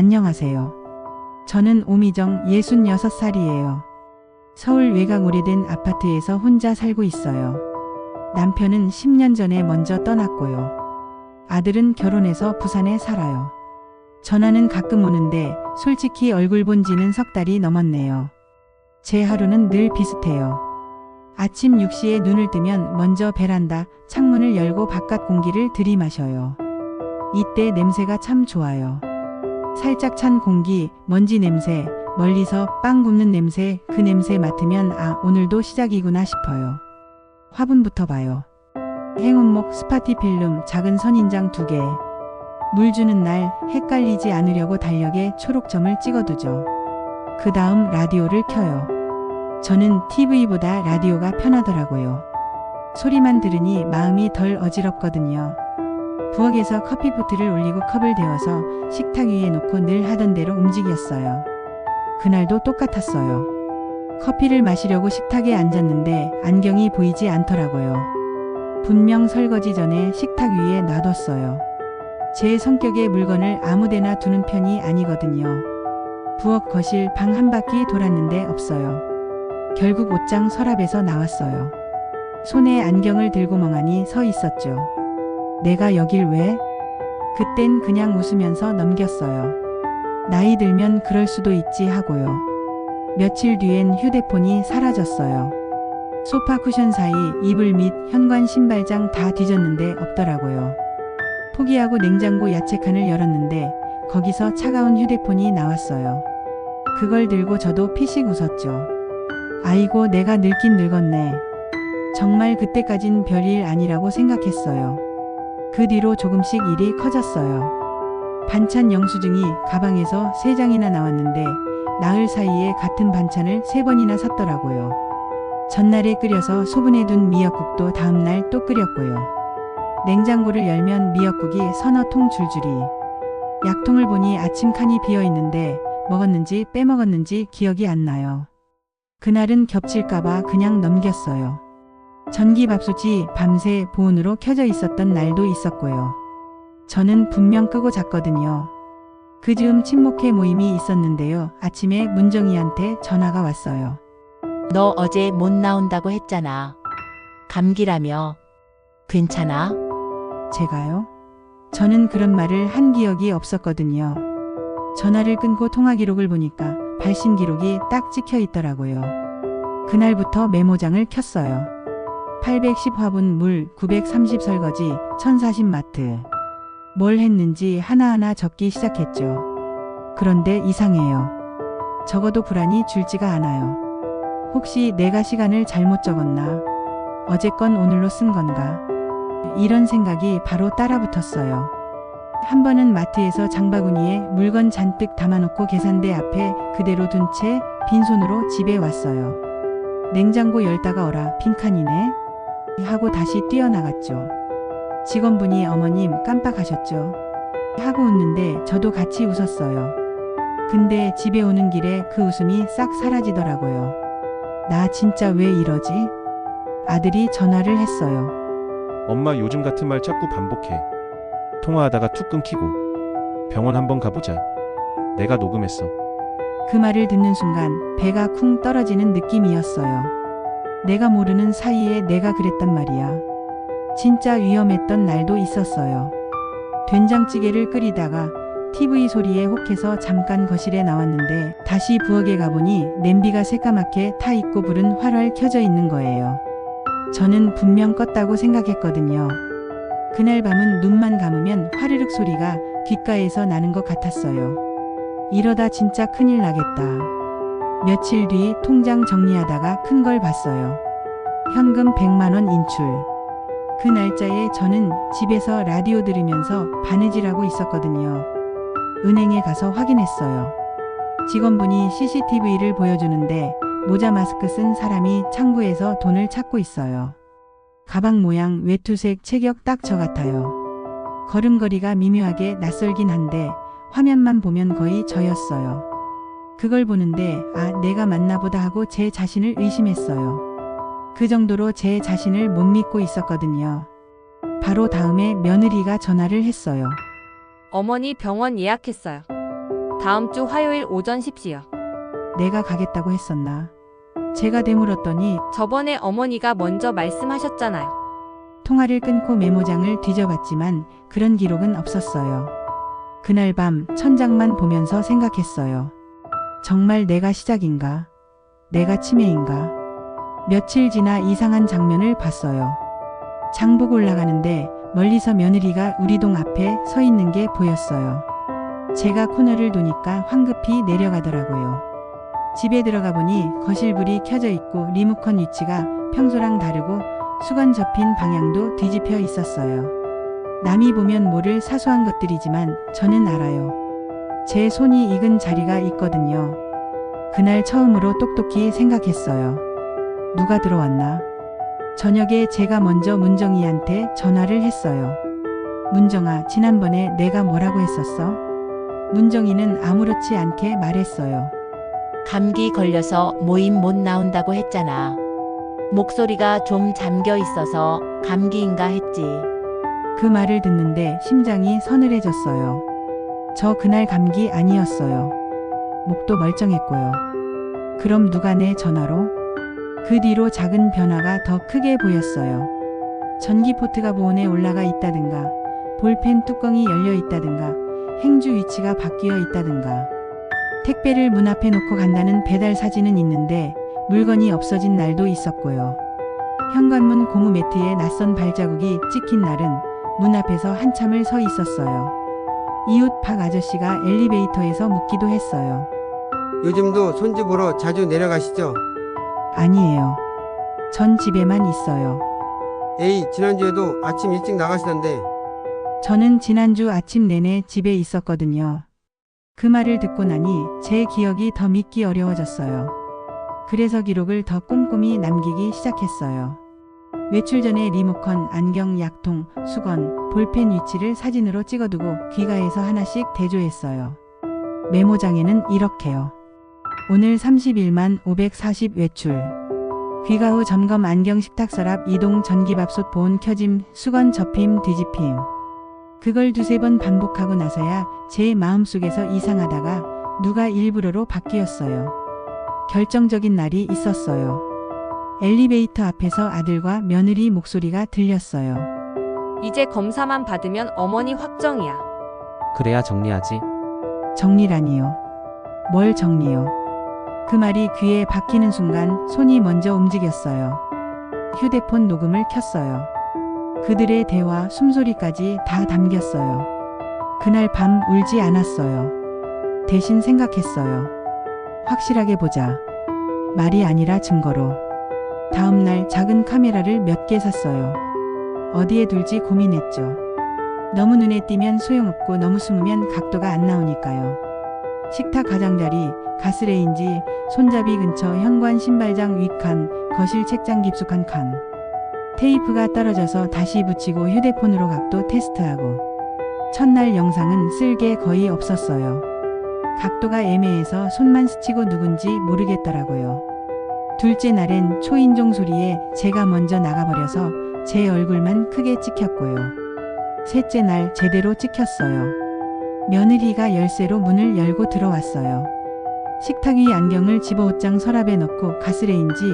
안녕하세요. 저는 오미정 66살이에요. 서울 외곽 오래된 아파트에서 혼자 살고 있어요. 남편은 10년 전에 먼저 떠났고요. 아들은 결혼해서 부산에 살아요. 전화는 가끔 오는데 솔직히 얼굴 본 지는 석 달이 넘었네요. 제 하루는 늘 비슷해요. 아침 6시에 눈을 뜨면 먼저 베란다 창문을 열고 바깥 공기를 들이마셔요. 이때 냄새가 참 좋아요. 살짝 찬 공기, 먼지 냄새, 멀리서 빵 굽는 냄새, 그 냄새 맡으면 아, 오늘도 시작이구나 싶어요. 화분부터 봐요. 행운목 스파티필름 작은 선인장 2개. 물 주는 날 헷갈리지 않으려고 달력에 초록점을 찍어두죠. 그 다음 라디오를 켜요. 저는 TV보다 라디오가 편하더라고요. 소리만 들으니 마음이 덜 어지럽거든요. 부엌에서 커피포트를 올리고 컵을 데워서 식탁 위에 놓고 늘 하던 대로 움직였어요. 그날도 똑같았어요. 커피를 마시려고 식탁에 앉았는데 안경이 보이지 않더라고요. 분명 설거지 전에 식탁 위에 놔뒀어요. 제 성격에 물건을 아무데나 두는 편이 아니거든요. 부엌, 거실, 방 한 바퀴 돌았는데 없어요. 결국 옷장 서랍에서 나왔어요. 손에 안경을 들고 멍하니 서 있었죠. 내가 여길 왜? 그땐 그냥 웃으면서 넘겼어요. 나이 들면 그럴 수도 있지 하고요. 며칠 뒤엔 휴대폰이 사라졌어요. 소파 쿠션 사이 이불 및 현관 신발장 다 뒤졌는데 없더라고요. 포기하고 냉장고 야채칸을 열었는데 거기서 차가운 휴대폰이 나왔어요. 그걸 들고 저도 피식 웃었죠. 아이고, 내가 늙긴 늙었네. 정말 그때까진 별일 아니라고 생각했어요. 그 뒤로 조금씩 일이 커졌어요. 반찬 영수증이 가방에서 3장이나 나왔는데 나흘 사이에 같은 반찬을 3번이나 샀더라고요. 전날에 끓여서 소분해 둔 미역국도 다음날 또 끓였고요. 냉장고를 열면 미역국이 서너 통 줄줄이. 약통을 보니 아침 칸이 비어 있는데 먹었는지 빼먹었는지 기억이 안 나요. 그날은 겹칠까봐 그냥 넘겼어요. 전기밥솥이 밤새 보온으로 켜져 있었던 날도 있었고요. 저는 분명 끄고 잤거든요. 그 즈음 친목회 모임이 있었는데요. 아침에 문정이한테 전화가 왔어요. 너 어제 못 나온다고 했잖아. 감기라며. 괜찮아? 제가요? 저는 그런 말을 한 기억이 없었거든요. 전화를 끊고 통화 기록을 보니까 발신 기록이 딱 찍혀 있더라고요. 그날부터 메모장을 켰어요. 810 화분 물, 930 설거지, 1040 마트. 뭘 했는지 하나하나 적기 시작했죠. 그런데 이상해요. 적어도 불안이 줄지가 않아요. 혹시 내가 시간을 잘못 적었나? 어제 건 오늘로 쓴 건가? 이런 생각이 바로 따라붙었어요. 한 번은 마트에서 장바구니에 물건 잔뜩 담아놓고 계산대 앞에 그대로 둔 채 빈손으로 집에 왔어요. 냉장고 열다가 어라, 빈칸이네? 하고 다시 뛰어나갔죠. 직원분이 어머님 깜빡하셨죠? 하고 웃는데 저도 같이 웃었어요. 근데 집에 오는 길에 그 웃음이 싹 사라지더라고요. 나 진짜 왜 이러지? 아들이 전화를 했어요. 엄마 요즘 같은 말 자꾸 반복해. 통화하다가 툭 끊기고. 병원 한번 가보자. 내가 녹음했어. 그 말을 듣는 순간 배가 쿵 떨어지는 느낌이었어요. 내가 모르는 사이에 내가 그랬단 말이야. 진짜 위험했던 날도 있었어요. 된장찌개를 끓이다가 TV 소리에 혹해서 잠깐 거실에 나왔는데 다시 부엌에 가보니 냄비가 새까맣게 타 있고 불은 활활 켜져 있는 거예요. 저는 분명 껐다고 생각했거든요. 그날 밤은 눈만 감으면 화르륵 소리가 귓가에서 나는 것 같았어요. 이러다 진짜 큰일 나겠다. 며칠 뒤 통장 정리하다가 큰 걸 봤어요. 현금 100만 원 인출. 그 날짜에 저는 집에서 라디오 들으면서 바느질하고 있었거든요. 은행에 가서 확인했어요. 직원분이 CCTV를 보여주는데 모자 마스크 쓴 사람이 창구에서 돈을 찾고 있어요. 가방 모양 외투색 체격 딱 저 같아요. 걸음걸이가 미묘하게 낯설긴 한데 화면만 보면 거의 저였어요. 그걸 보는데 아, 내가 맞나 보다 하고 제 자신을 의심했어요. 그 정도로 제 자신을 못 믿고 있었거든요. 바로 다음에 며느리가 전화를 했어요. 어머니 병원 예약했어요. 다음 주 화요일 오전 10시요. 내가 가겠다고 했었나? 제가 되물었더니 저번에 어머니가 먼저 말씀하셨잖아요. 통화를 끊고 메모장을 뒤져봤지만 그런 기록은 없었어요. 그날 밤 천장만 보면서 생각했어요. 정말 내가 시작인가? 내가 치매인가? 며칠 지나 이상한 장면을 봤어요. 장보고 올라가는데 멀리서 며느리가 우리 동 앞에 서 있는 게 보였어요. 제가 코너를 도니까 황급히 내려가더라고요. 집에 들어가 보니 거실불이 켜져 있고 리모컨 위치가 평소랑 다르고 수건 접힌 방향도 뒤집혀 있었어요. 남이 보면 모를 사소한 것들이지만 저는 알아요. 제 손이 익은 자리가 있거든요. 그날 처음으로 똑똑히 생각했어요. 누가 들어왔나? 저녁에 제가 먼저 문정이한테 전화를 했어요. 문정아, 지난번에 내가 뭐라고 했었어? 문정이는 아무렇지 않게 말했어요. 감기 걸려서 모임 못 나온다고 했잖아. 목소리가 좀 잠겨 있어서 감기인가 했지. 그 말을 듣는데 심장이 서늘해졌어요. 저 그날 감기 아니었어요. 목도 멀쩡했고요. 그럼 누가 내 전화로? 그 뒤로 작은 변화가 더 크게 보였어요. 전기 포트가 보온에 올라가 있다든가, 볼펜 뚜껑이 열려 있다든가, 행주 위치가 바뀌어 있다든가. 택배를 문 앞에 놓고 간다는 배달 사진은 있는데 물건이 없어진 날도 있었고요. 현관문 고무 매트에 낯선 발자국이 찍힌 날은 문 앞에서 한참을 서 있었어요. 이웃 박 아저씨가 엘리베이터에서 묻기도 했어요. 요즘도 손주 보러 자주 내려가시죠? 아니에요. 전 집에만 있어요. 에이, 지난주에도 아침 일찍 나가시던데. 저는 지난주 아침 내내 집에 있었거든요. 그 말을 듣고 나니 제 기억이 더 믿기 어려워졌어요. 그래서 기록을 더 꼼꼼히 남기기 시작했어요. 외출 전에 리모컨, 안경, 약통, 수건, 볼펜 위치를 사진으로 찍어두고 귀가해서 하나씩 대조했어요. 메모장에는 이렇게요. 오늘 31만 540 외출. 귀가 후 점검 안경 식탁 서랍 이동 전기밥솥 보온 켜짐 수건 접힘 뒤집힘. 그걸 두세 번 반복하고 나서야 제 마음속에서 이상하다가 누가 일부러로 바뀌었어요. 결정적인 날이 있었어요. 엘리베이터 앞에서 아들과 며느리 목소리가 들렸어요. 이제 검사만 받으면 어머니 확정이야. 그래야 정리하지. 정리라니요. 뭘 정리요? 그 말이 귀에 박히는 순간 손이 먼저 움직였어요. 휴대폰 녹음을 켰어요. 그들의 대화, 숨소리까지 다 담겼어요. 그날 밤 울지 않았어요. 대신 생각했어요. 확실하게 보자. 말이 아니라 증거로. 다음 날 작은 카메라를 몇 개 샀어요. 어디에 둘지 고민했죠. 너무 눈에 띄면 소용없고 너무 숨으면 각도가 안 나오니까요. 식탁 가장자리, 가스레인지, 손잡이 근처 현관 신발장 윗칸, 거실 책장 깊숙한 칸. 테이프가 떨어져서 다시 붙이고 휴대폰으로 각도 테스트하고. 첫날 영상은 쓸 게 거의 없었어요. 각도가 애매해서 손만 스치고 누군지 모르겠더라고요. 둘째 날엔 초인종 소리에 제가 먼저 나가버려서 제 얼굴만 크게 찍혔고요. 셋째 날 제대로 찍혔어요. 며느리가 열쇠로 문을 열고 들어왔어요. 식탁 위 안경을 집어 옷장 서랍에 넣고 가스레인지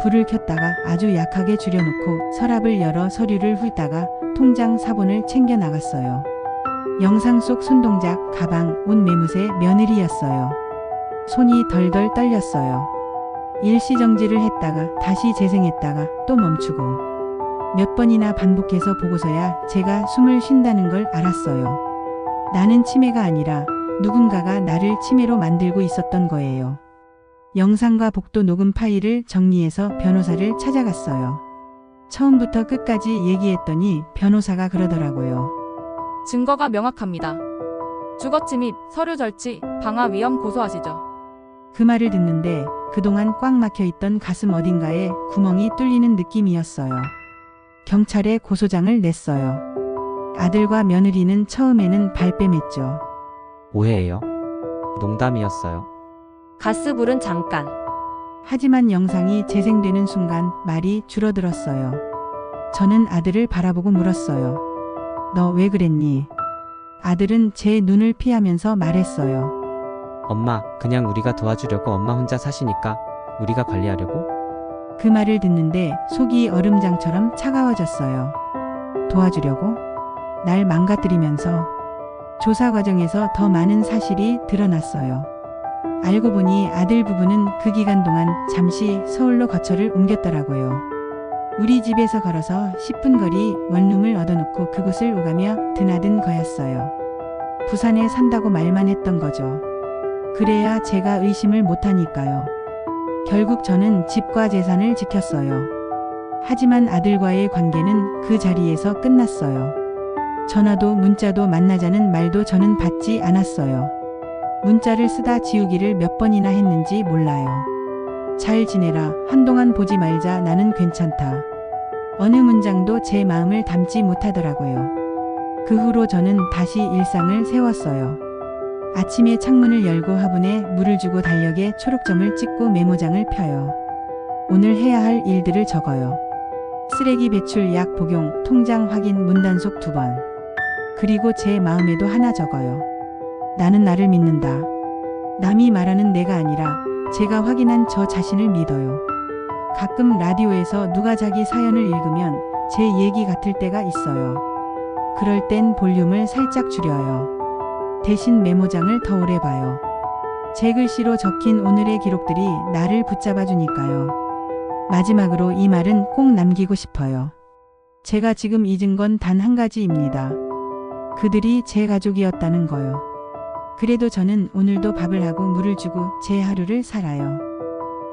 불을 켰다가 아주 약하게 줄여놓고 서랍을 열어 서류를 훑다가 통장 사본을 챙겨 나갔어요. 영상 속 손동작, 가방, 옷 매무새 며느리였어요. 손이 덜덜 떨렸어요. 일시정지를 했다가 다시 재생했다가 또 멈추고 몇 번이나 반복해서 보고서야 제가 숨을 쉰다는 걸 알았어요. 나는 치매가 아니라 누군가가 나를 치매로 만들고 있었던 거예요. 영상과 복도 녹음 파일을 정리해서 변호사를 찾아갔어요. 처음부터 끝까지 얘기했더니 변호사가 그러더라고요. 증거가 명확합니다. 주거침입, 서류 절취, 방화 위험 고소하시죠. 그 말을 듣는데 그동안 꽉 막혀 있던 가슴 어딘가에 구멍이 뚫리는 느낌이었어요. 경찰에 고소장을 냈어요. 아들과 며느리는 처음에는 발뺌했죠. 오해예요. 농담이었어요. 가스불은 잠깐. 하지만 영상이 재생되는 순간 말이 줄어들었어요. 저는 아들을 바라보고 물었어요. 너 왜 그랬니? 아들은 제 눈을 피하면서 말했어요. 엄마, 그냥 우리가 도와주려고. 엄마 혼자 사시니까 우리가 관리하려고? 그 말을 듣는데 속이 얼음장처럼 차가워졌어요. 도와주려고? 날 망가뜨리면서. 조사 과정에서 더 많은 사실이 드러났어요. 알고 보니 아들 부부는 그 기간 동안 잠시 서울로 거처를 옮겼더라고요. 우리 집에서 걸어서 10분 거리 원룸을 얻어놓고 그곳을 오가며 드나든 거였어요. 부산에 산다고 말만 했던 거죠. 그래야 제가 의심을 못하니까요. 결국 저는 집과 재산을 지켰어요. 하지만 아들과의 관계는 그 자리에서 끝났어요. 전화도 문자도 만나자는 말도 저는 받지 않았어요. 문자를 쓰다 지우기를 몇 번이나 했는지 몰라요. 잘 지내라, 한동안 보지 말자, 나는 괜찮다. 어느 문장도 제 마음을 담지 못하더라고요. 그 후로 저는 다시 일상을 세웠어요. 아침에 창문을 열고 화분에 물을 주고 달력에 초록점을 찍고 메모장을 펴요. 오늘 해야 할 일들을 적어요. 쓰레기 배출, 약 복용, 통장 확인, 문단속 2번. 그리고 제 마음에도 하나 적어요. 나는 나를 믿는다. 남이 말하는 내가 아니라 제가 확인한 저 자신을 믿어요. 가끔 라디오에서 누가 자기 사연을 읽으면 제 얘기 같을 때가 있어요. 그럴 땐 볼륨을 살짝 줄여요. 대신 메모장을 더 오래 봐요. 제 글씨로 적힌 오늘의 기록들이 나를 붙잡아 주니까요. 마지막으로 이 말은 꼭 남기고 싶어요. 제가 지금 잊은 건 단 한 가지입니다. 그들이 제 가족이었다는 거요. 그래도 저는 오늘도 밥을 하고 물을 주고 제 하루를 살아요.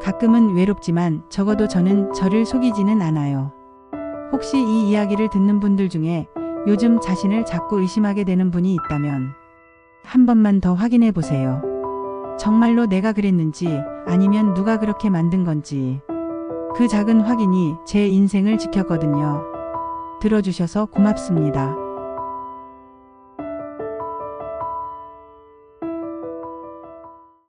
가끔은 외롭지만 적어도 저는 저를 속이지는 않아요. 혹시 이 이야기를 듣는 분들 중에 요즘 자신을 자꾸 의심하게 되는 분이 있다면 한 번만 더 확인해 보세요. 정말로 내가 그랬는지 아니면 누가 그렇게 만든 건지. 그 작은 확인이 제 인생을 지켰거든요. 들어주셔서 고맙습니다.